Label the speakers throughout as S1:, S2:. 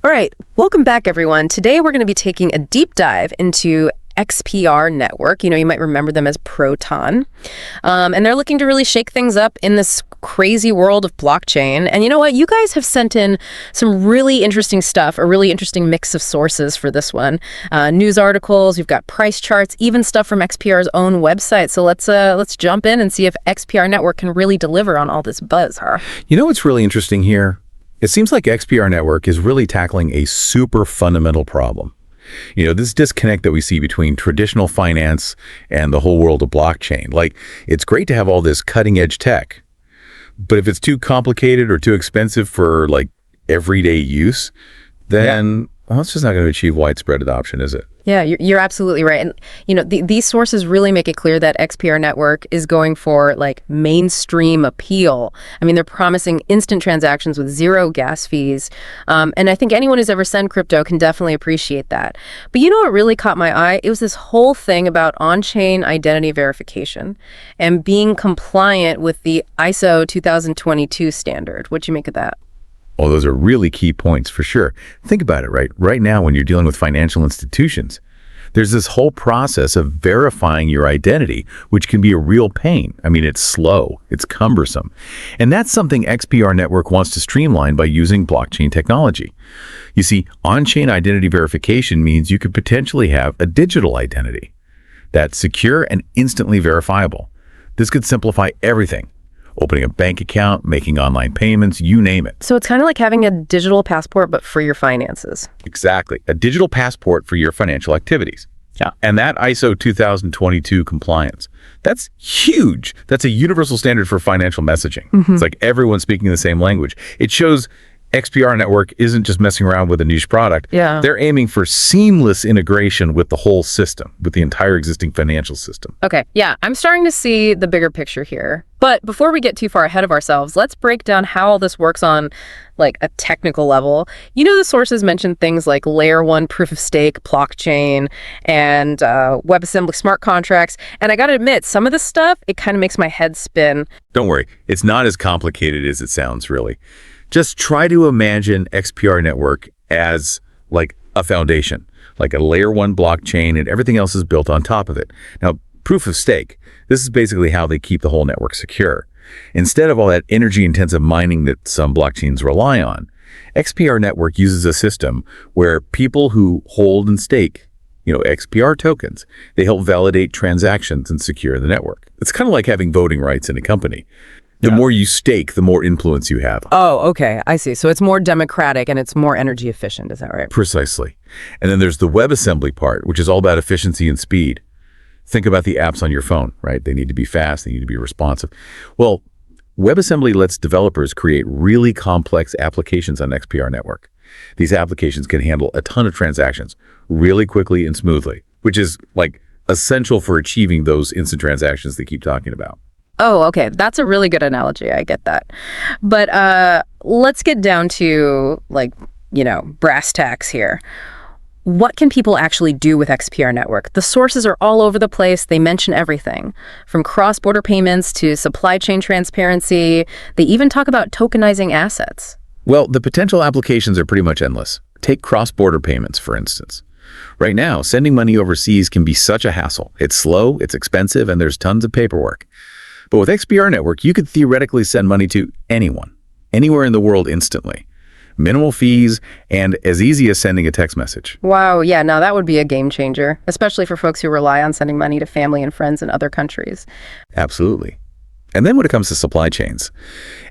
S1: All right, welcome back, everyone. Today, we're going to be taking a deep dive into XPR Network. You might remember them as Proton. And they're looking to really shake things up in this crazy world of blockchain. And you know what? You guys have sent in some really interesting stuff, a really interesting mix of sources for this one. News articles, you've got price charts, even stuff from XPR's own website. So let's jump in and see if XPR Network can really deliver on all this buzz, huh?
S2: You know what's really interesting here? It seems like XPR Network is really tackling a super fundamental problem. This disconnect that we see between traditional finance and the whole world of blockchain. Like, it's great to have all this cutting edge tech, but if it's too complicated or too expensive for like everyday use, then well, it's just not going to achieve widespread adoption, is it?
S1: Yeah, you're absolutely right. And, these sources really make it clear that XPR Network is going for, like, mainstream appeal. I mean, they're promising instant transactions with zero gas fees. And I think anyone who's ever sent crypto can definitely appreciate that. But you know what really caught my eye? It was this whole thing about on-chain identity verification and being compliant with the ISO 2022 standard. What'd you make of that?
S2: Oh, those are really key points for sure. Think about it, right? Right now, when you're dealing with financial institutions, there's this whole process of verifying your identity, which can be a real pain. I mean, it's slow, it's cumbersome. And that's something XPR Network wants to streamline by using blockchain technology. You see, on-chain identity verification means you could potentially have a digital identity that's secure and instantly verifiable. This could simplify everything. Opening a bank account, making online payments, you name it.
S1: So it's kind of like having a digital passport, but for your finances.
S2: Exactly. A digital passport for your financial activities.
S1: Yeah.
S2: And that ISO 2022 compliance, that's huge. That's a universal standard for financial messaging. It's like everyone speaking the same language. It shows XPR Network isn't just messing around with a niche product.
S1: Yeah.
S2: They're aiming for seamless integration with the whole system, with the entire existing financial system.
S1: Okay, yeah, I'm starting to see the bigger picture here. But before we get too far ahead of ourselves, let's break down how all this works on, like, a technical level. The sources mentioned things like layer 1 proof of stake, blockchain, and WebAssembly smart contracts. And I gotta admit, some of this stuff, it kind of makes my head spin.
S2: Don't worry, it's not as complicated as it sounds, really. Just try to imagine XPR Network as like a foundation, like a layer 1 blockchain, and everything else is built on top of it. Now, proof of stake, this is basically how they keep the whole network secure. Instead of all that energy-intensive mining that some blockchains rely on, XPR Network uses a system where people who hold and stake, XPR tokens, they help validate transactions and secure the network. It's kind of like having voting rights in a company. The more you stake, the more influence you have.
S1: Oh, okay, I see. So it's more democratic and it's more energy efficient, is that right?
S2: Precisely. And then there's the WebAssembly part, which is all about efficiency and speed. Think about the apps on your phone, right? They need to be fast, they need to be responsive. Well, WebAssembly lets developers create really complex applications on XPR Network. These applications can handle a ton of transactions really quickly and smoothly, which is like essential for achieving those instant transactions they keep talking about.
S1: Oh, okay. That's a really good analogy. I get that. But let's get down to, like, brass tacks here. What can people actually do with XPR Network? The sources are all over the place. They mention everything, from cross-border payments to supply chain transparency. They even talk about tokenizing assets.
S2: Well, the potential applications are pretty much endless. Take cross-border payments, for instance. Right now, sending money overseas can be such a hassle. It's slow, it's expensive, and there's tons of paperwork. But with XPR Network, you could theoretically send money to anyone, anywhere in the world instantly. Minimal fees, and as easy as sending a text message.
S1: Wow, yeah, now that would be a game changer, especially for folks who rely on sending money to family and friends in other countries.
S2: Absolutely. And then when it comes to supply chains,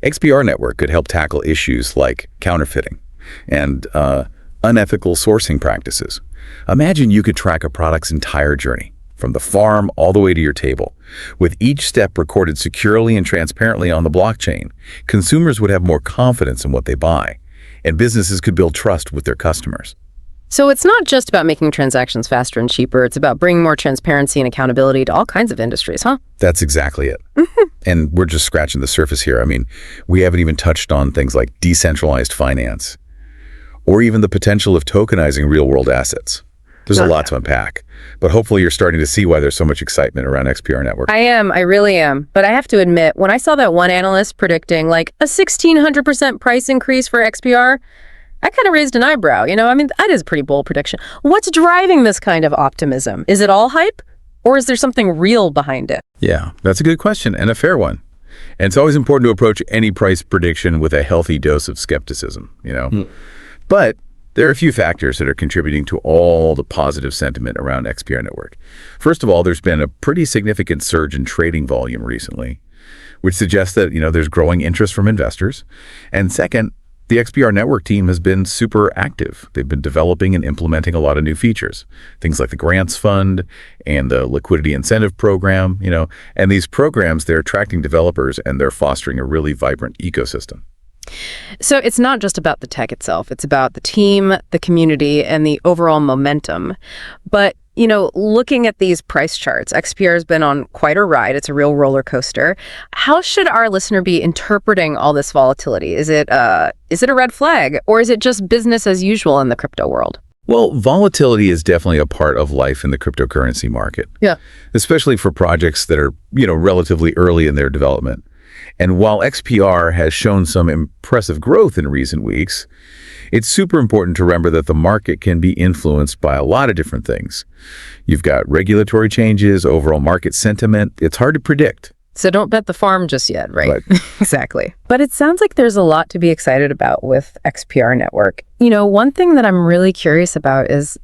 S2: XPR Network could help tackle issues like counterfeiting and unethical sourcing practices. Imagine you could track a product's entire journey, from the farm all the way to your table. With each step recorded securely and transparently on the blockchain, consumers would have more confidence in what they buy, and businesses could build trust with their customers.
S1: So it's not just about making transactions faster and cheaper, it's about bringing more transparency and accountability to all kinds of industries, huh?
S2: That's exactly it. And we're just scratching the surface here. I mean, we haven't even touched on things like decentralized finance, or even the potential of tokenizing real-world assets. There's a lot to unpack, but hopefully you're starting to see why there's so much excitement around XPR Network.
S1: I really am. But I have to admit, when I saw that one analyst predicting like a 1,600% price increase for XPR, I kind of raised an eyebrow, I mean, that is a pretty bold prediction. What's driving this kind of optimism? Is it all hype? Or is there something real behind it?
S2: Yeah, that's a good question and a fair one. And it's always important to approach any price prediction with a healthy dose of skepticism. But there are a few factors that are contributing to all the positive sentiment around XPR Network. First of all, there's been a pretty significant surge in trading volume recently, which suggests that, there's growing interest from investors. And second, the XPR Network team has been super active. They've been developing and implementing a lot of new features, things like the Grants Fund and the Liquidity Incentive Program, and these programs, they're attracting developers and they're fostering a really vibrant ecosystem.
S1: So it's not just about the tech itself. It's about the team, the community, and the overall momentum. But, looking at these price charts, XPR has been on quite a ride. It's a real roller coaster. How should our listener be interpreting all this volatility? Is it a red flag, or is it just business as usual in the crypto world?
S2: Well, volatility is definitely a part of life in the cryptocurrency market.
S1: Yeah.
S2: Especially for projects that are, relatively early in their development. And while XPR has shown some impressive growth in recent weeks, it's super important to remember that the market can be influenced by a lot of different things. You've got regulatory changes, overall market sentiment. It's hard to predict.
S1: So don't bet the farm just yet, right?
S2: Right.
S1: Exactly. But it sounds like there's a lot to be excited about with XPR Network. One thing that I'm really curious about is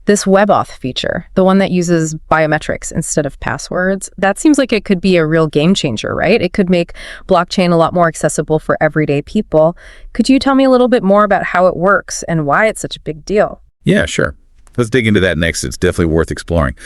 S1: this WebAuth feature, the one that uses biometrics instead of passwords. That seems like it could be a real game changer, right? It could make blockchain a lot more accessible for everyday people. Could you tell me a little bit more about how it works and why it's such a big deal?
S2: Yeah, sure. Let's dig into that next. It's definitely worth exploring.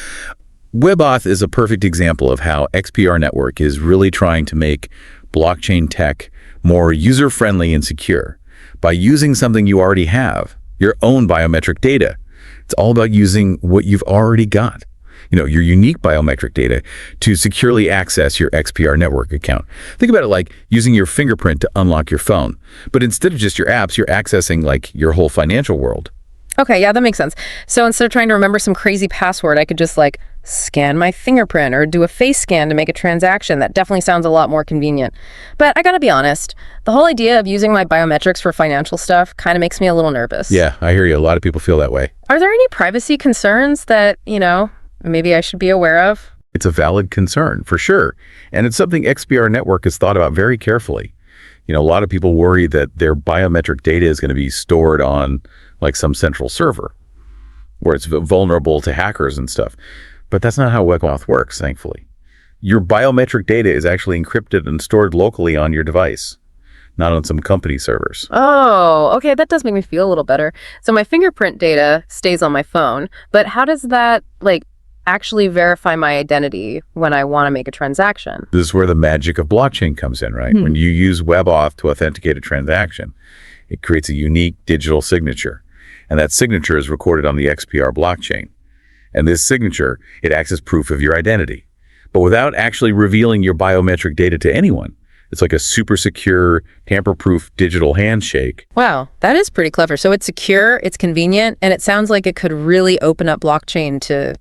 S2: WebAuth is a perfect example of how XPR Network is really trying to make blockchain tech more user-friendly and secure by using something you already have, your own biometric data. It's all about using what you've already got, your unique biometric data to securely access your XPR Network account. Think about it like using your fingerprint to unlock your phone. But instead of just your apps, you're accessing your whole financial world.
S1: Okay, yeah, that makes sense. So instead of trying to remember some crazy password, I could just scan my fingerprint or do a face scan to make a transaction. That definitely sounds a lot more convenient. But I gotta be honest, the whole idea of using my biometrics for financial stuff kind of makes me a little nervous.
S2: Yeah, I hear you. A lot of people feel that way.
S1: Are there any privacy concerns that, maybe I should be aware of?
S2: It's a valid concern, for sure. And it's something XPR Network has thought about very carefully. A lot of people worry that their biometric data is going to be stored on some central server where it's vulnerable to hackers and stuff. But that's not how WebAuth works, thankfully. Your biometric data is actually encrypted and stored locally on your device, not on some company servers.
S1: Oh, okay, that does make me feel a little better. So my fingerprint data stays on my phone, but how does that, actually verify my identity when I want to make a transaction?
S2: This is where the magic of blockchain comes in, right? When you use WebAuth to authenticate a transaction, it creates a unique digital signature. And that signature is recorded on the XPR blockchain. And this signature, it acts as proof of your identity, but without actually revealing your biometric data to anyone. It's like a super secure, tamper-proof digital handshake.
S1: Wow, that is pretty clever. So it's secure, it's convenient, and it sounds like it could really open up blockchain to,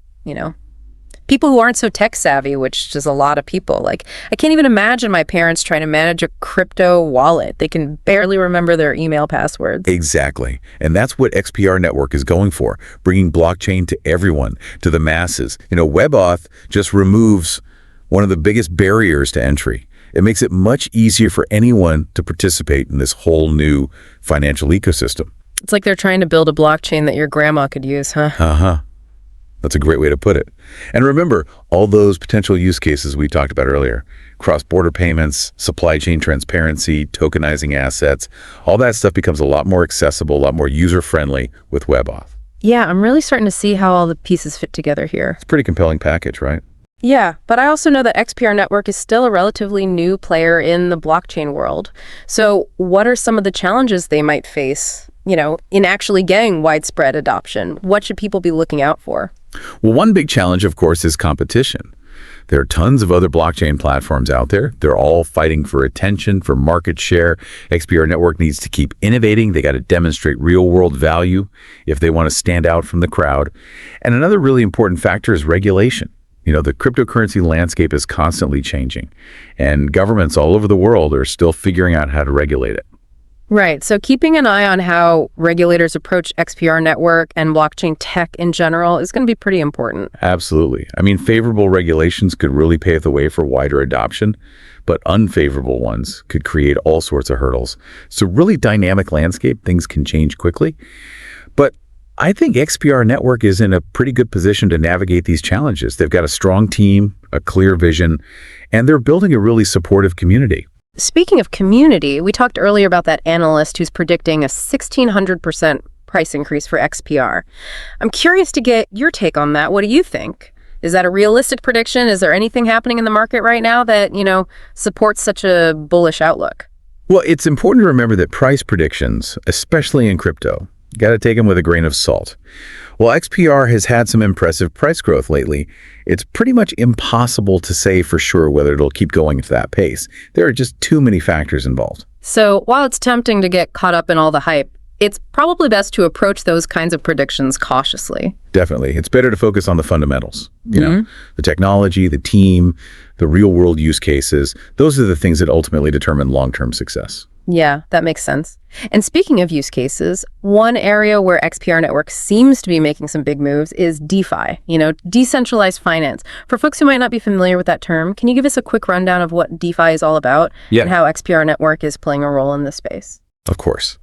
S1: people who aren't so tech savvy, which is a lot of people. I can't even imagine my parents trying to manage a crypto wallet. They can barely remember their email passwords.
S2: Exactly. And that's what XPR Network is going for, bringing blockchain to everyone, to the masses. WebAuth just removes one of the biggest barriers to entry. It makes it much easier for anyone to participate in this whole new financial ecosystem.
S1: It's like they're trying to build a blockchain that your grandma could use, huh?
S2: Uh-huh. That's a great way to put it. And remember, all those potential use cases we talked about earlier, cross-border payments, supply chain transparency, tokenizing assets, all that stuff becomes a lot more accessible, a lot more user-friendly with WebAuth.
S1: Yeah, I'm really starting to see how all the pieces fit together here.
S2: It's a pretty compelling package, right?
S1: Yeah, but I also know that XPR Network is still a relatively new player in the blockchain world. So what are some of the challenges they might face, in actually getting widespread adoption? What should people be looking out for?
S2: Well, one big challenge, of course, is competition. There are tons of other blockchain platforms out there. They're all fighting for attention, for market share. XPR Network needs to keep innovating. They got to demonstrate real-world value if they want to stand out from the crowd. And another really important factor is regulation. The cryptocurrency landscape is constantly changing, and governments all over the world are still figuring out how to regulate it.
S1: Right. So keeping an eye on how regulators approach XPR network and blockchain tech in general is going to be pretty important.
S2: Absolutely. I mean, favorable regulations could really pave the way for wider adoption, but unfavorable ones could create all sorts of hurdles. So really dynamic landscape, things can change quickly. But I think XPR Network is in a pretty good position to navigate these challenges. They've got a strong team, a clear vision, and they're building a really supportive community.
S1: Speaking of community, we talked earlier about that analyst who's predicting a 1,600% price increase for XPR. I'm curious to get your take on that. What do you think? Is that a realistic prediction? Is there anything happening in the market right now that, supports such a bullish outlook?
S2: Well, it's important to remember that price predictions, especially in crypto, got to take them with a grain of salt. While XPR has had some impressive price growth lately, it's pretty much impossible to say for sure whether it'll keep going at that pace. There are just too many factors involved.
S1: So while it's tempting to get caught up in all the hype, it's probably best to approach those kinds of predictions cautiously.
S2: Definitely. It's better to focus on the fundamentals. The technology, the team, the real-world use cases. Those are the things that ultimately determine long-term success.
S1: Yeah, that makes sense. And speaking of use cases, one area where XPR Network seems to be making some big moves is DeFi, decentralized finance. For folks who might not be familiar with that term, can you give us a quick rundown of what DeFi is all about and how XPR Network is playing a role in this space?
S2: Of course.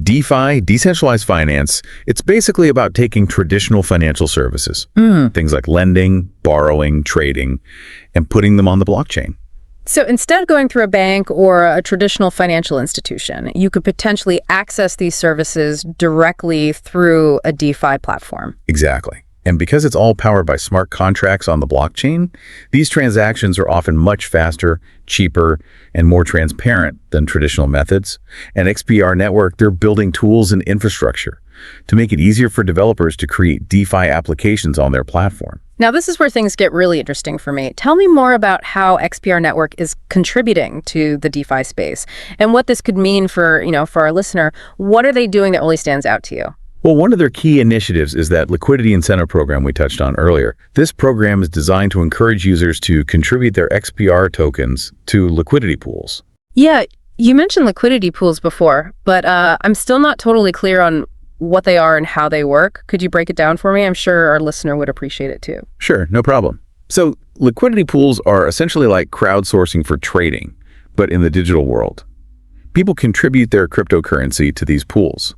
S2: DeFi, decentralized finance, it's basically about taking traditional financial services, things like lending, borrowing, trading, and putting them on the blockchain.
S1: So instead of going through a bank or a traditional financial institution, you could potentially access these services directly through a DeFi platform.
S2: Exactly. And because it's all powered by smart contracts on the blockchain, these transactions are often much faster, cheaper, and more transparent than traditional methods. And XPR Network, they're building tools and infrastructure to make it easier for developers to create DeFi applications on their platform.
S1: Now, this is where things get really interesting for me. Tell me more about how XPR Network is contributing to the DeFi space and what this could mean for our listener. What are they doing that really stands out to you?
S2: Well, one of their key initiatives is that liquidity incentive program we touched on earlier. This program is designed to encourage users to contribute their XPR tokens to liquidity pools.
S1: Yeah, you mentioned liquidity pools before, but I'm still not totally clear on what they are and how they work. Could you break it down for me? I'm sure our listener would appreciate it too.
S2: Sure, no problem. So liquidity pools are essentially like crowdsourcing for trading, but in the digital world. People contribute their cryptocurrency to these pools.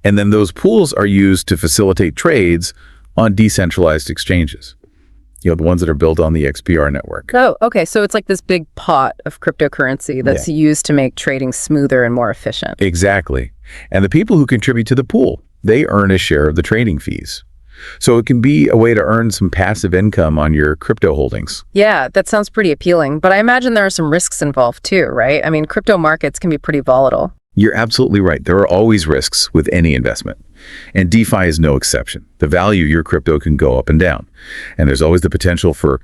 S2: And then those pools are used to facilitate trades on decentralized exchanges. The ones that are built on the XPR network.
S1: Oh, okay. So it's like this big pot of cryptocurrency that's used to make trading smoother and more efficient.
S2: Exactly. And the people who contribute to the pool, they earn a share of the trading fees. So it can be a way to earn some passive income on your crypto holdings.
S1: Yeah, that sounds pretty appealing. But I imagine there are some risks involved too, right? I mean, crypto markets can be pretty volatile.
S2: You're absolutely right. There are always risks with any investment. And DeFi is no exception. The value of your crypto can go up and down. And there's always the potential for,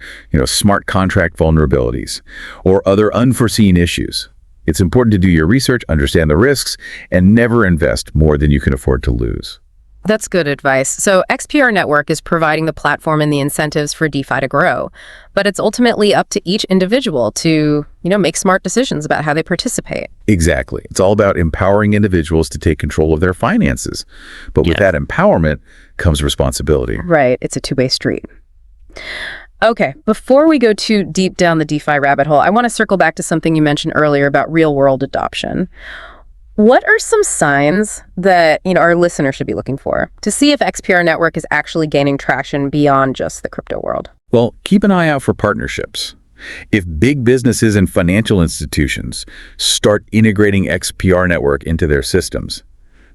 S2: smart contract vulnerabilities or other unforeseen issues. It's important to do your research, understand the risks, and never invest more than you can afford to lose.
S1: That's good advice. So XPR Network is providing the platform and the incentives for DeFi to grow, but it's ultimately up to each individual to, make smart decisions about how they participate.
S2: Exactly. It's all about empowering individuals to take control of their finances. But with that empowerment comes responsibility.
S1: Right. It's a two-way street. Okay, before we go too deep down the DeFi rabbit hole, I want to circle back to something you mentioned earlier about real-world adoption. What are some signs that our listeners should be looking for to see if XPR Network is actually gaining traction beyond just the crypto world?
S2: Well, keep an eye out for partnerships. If big businesses and financial institutions start integrating XPR Network into their systems,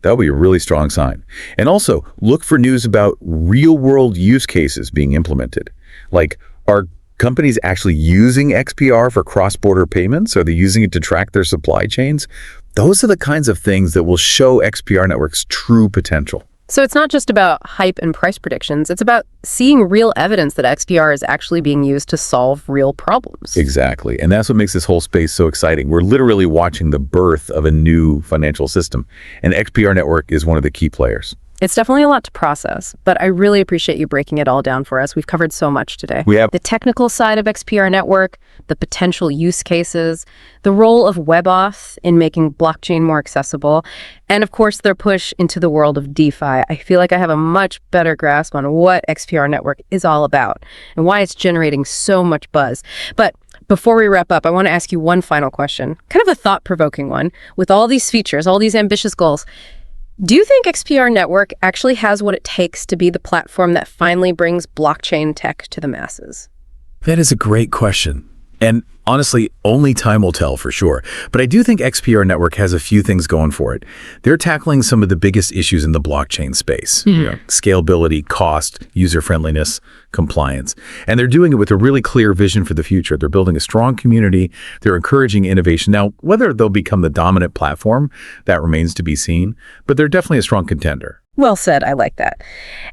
S2: that'll be a really strong sign. And also, look for news about real-world use cases being implemented. Like, are companies actually using XPR for cross-border payments? Are they using it to track their supply chains? Those are the kinds of things that will show XPR Network's true potential.
S1: So it's not just about hype and price predictions. It's about seeing real evidence that XPR is actually being used to solve real problems.
S2: Exactly. And that's what makes this whole space so exciting. We're literally watching the birth of a new financial system. And XPR Network is one of the key players.
S1: It's definitely a lot to process, but I really appreciate you breaking it all down for us. We've covered so much today.
S2: We have
S1: The technical side of XPR Network, the potential use cases, the role of WebAuth in making blockchain more accessible, and of course, their push into the world of DeFi. I feel like I have a much better grasp on what XPR Network is all about and why it's generating so much buzz. But before we wrap up, I want to ask you one final question, kind of a thought-provoking one. With all these features, all these ambitious goals, do you think XPR Network actually has what it takes to be the platform that finally brings blockchain tech to the masses?
S2: That is a great question. And honestly, only time will tell for sure. But I do think XPR Network has a few things going for it. They're tackling some of the biggest issues in the blockchain space. Scalability, cost, user-friendliness, compliance. And they're doing it with a really clear vision for the future. They're building a strong community. They're encouraging innovation. Now, whether they'll become the dominant platform, that remains to be seen. But they're definitely a strong contender.
S1: Well said. I like that.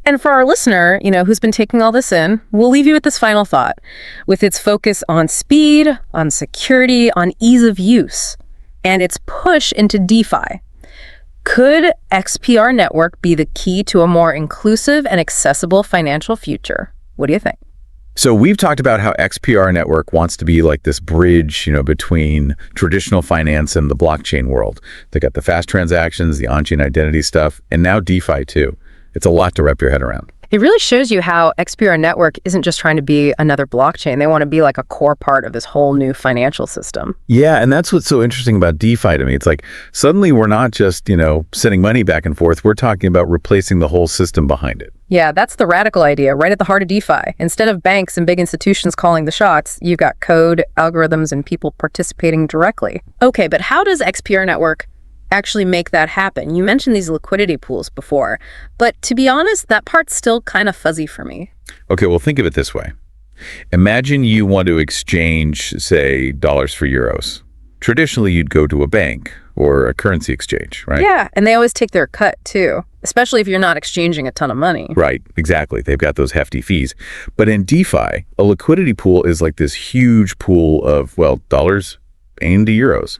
S1: And for our listener, who's been taking all this in, we'll leave you with this final thought. With its focus on speed, on security, on ease of use, and its push into DeFi, could XPR Network be the key to a more inclusive and accessible financial future? What do you think?
S2: So we've talked about how XPR Network wants to be like this bridge, between traditional finance and the blockchain world. They got the fast transactions, the on-chain identity stuff, and now DeFi too. It's a lot to wrap your head around.
S1: It really shows you how XPR Network isn't just trying to be another blockchain. They want to be like a core part of this whole new financial system.
S2: Yeah, and that's what's so interesting about DeFi to me. It's like suddenly we're not just, sending money back and forth. We're talking about replacing the whole system behind it.
S1: Yeah, that's the radical idea, right at the heart of DeFi. Instead of banks and big institutions calling the shots, you've got code, algorithms, and people participating directly. Okay, but how does XPR Network actually make that happen? You mentioned these liquidity pools before, but to be honest, that part's still kind of fuzzy for me.
S2: Okay, well, think of it this way. Imagine you want to exchange, say, dollars for euros. Traditionally, you'd go to a bank or a currency exchange, right?
S1: Yeah, and they always take their cut, too, especially if you're not exchanging a ton of money.
S2: Right, exactly. They've got those hefty fees. But in DeFi, a liquidity pool is like this huge pool of, dollars into euros,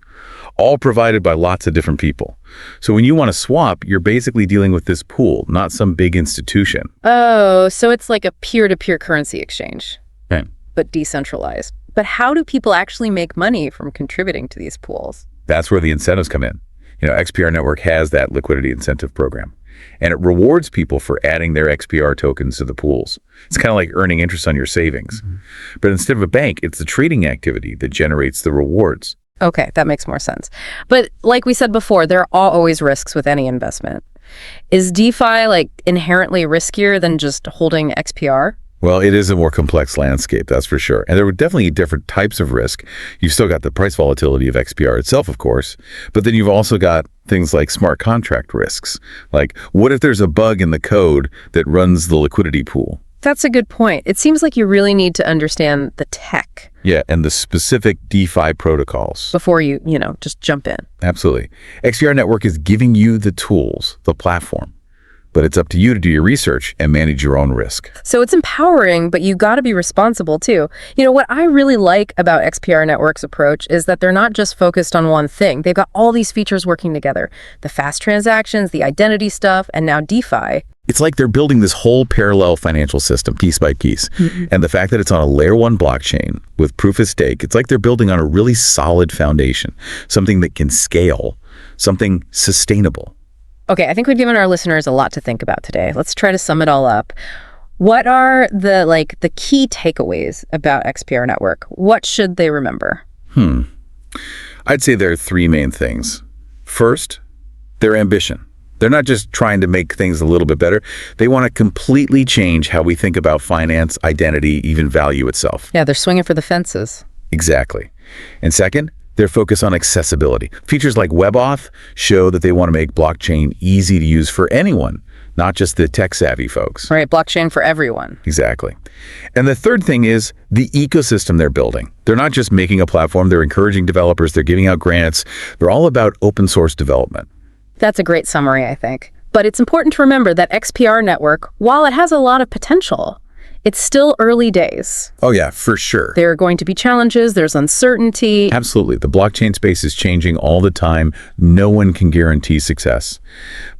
S2: all provided by lots of different people. So when you want to swap, you're basically dealing with this pool, not some big institution.
S1: Oh, so it's like a peer-to-peer currency exchange,
S2: Okay.
S1: but decentralized. But how do people actually make money from contributing to these pools?
S2: That's where the incentives come in. XPR Network has that liquidity incentive program, and it rewards people for adding their XPR tokens to the pools. It's kind of like earning interest on your savings. But instead of a bank, it's the trading activity that generates the rewards.
S1: Okay, that makes more sense. But like we said before, there are always risks with any investment. Is DeFi inherently riskier than just holding XPR?
S2: Well, it is a more complex landscape, that's for sure. And there were definitely different types of risk. You've still got the price volatility of XPR itself, of course, but then you've also got things like smart contract risks. Like, what if there's a bug in the code that runs the liquidity pool?
S1: That's a good point. It seems like you really need to understand the tech.
S2: Yeah, and the specific DeFi protocols.
S1: Before you, just jump in.
S2: Absolutely. XPR Network is giving you the tools, the platform. But it's up to you to do your research and manage your own risk.
S1: So it's empowering, but you got to be responsible too. What I really like about XPR Network's approach is that they're not just focused on one thing. They've got all these features working together. The fast transactions, the identity stuff, and now DeFi.
S2: It's like they're building this whole parallel financial system piece by piece. And the fact that it's on a layer 1 blockchain with proof of stake, it's like they're building on a really solid foundation, something that can scale, something sustainable.
S1: Okay, I think we've given our listeners a lot to think about today. Let's try to sum it all up. What are the key takeaways about XPR Network? What should they remember?
S2: I'd say there are 3 main things. First, their ambition. They're not just trying to make things a little bit better. They want to completely change how we think about finance, identity, even value itself.
S1: Yeah, they're swinging for the fences.
S2: Exactly. And second, their focus on accessibility. Features like WebAuth show that they want to make blockchain easy to use for anyone, not just the tech-savvy folks.
S1: Right, blockchain for everyone.
S2: Exactly. And the third thing is the ecosystem they're building. They're not just making a platform, they're encouraging developers, they're giving out grants. They're all about open source development.
S1: That's a great summary, I think. But it's important to remember that XPR Network, while it has a lot of potential, It's still early days.
S2: Oh yeah, for sure.
S1: There are going to be challenges, there's uncertainty.
S2: Absolutely. The blockchain space is changing all the time. No one can guarantee success.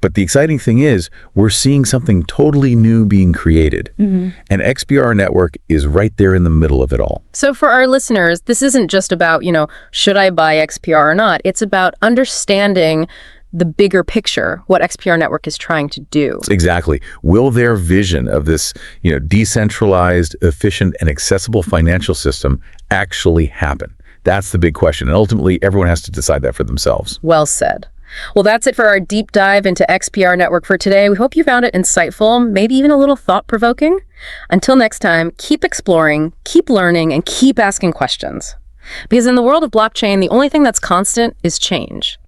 S2: But the exciting thing is we're seeing something totally new being created. And XPR Network is right there in the middle of it all.
S1: So for our listeners, this isn't just about, should I buy XPR or not? It's about understanding the bigger picture, what XPR Network is trying to do.
S2: Exactly. Will their vision of this, decentralized, efficient, and accessible financial system actually happen? That's the big question. And ultimately, everyone has to decide that for themselves.
S1: Well said. Well, that's it for our deep dive into XPR Network for today. We hope you found it insightful, maybe even a little thought-provoking. Until next time, keep exploring, keep learning, and keep asking questions. Because in the world of blockchain, the only thing that's constant is change.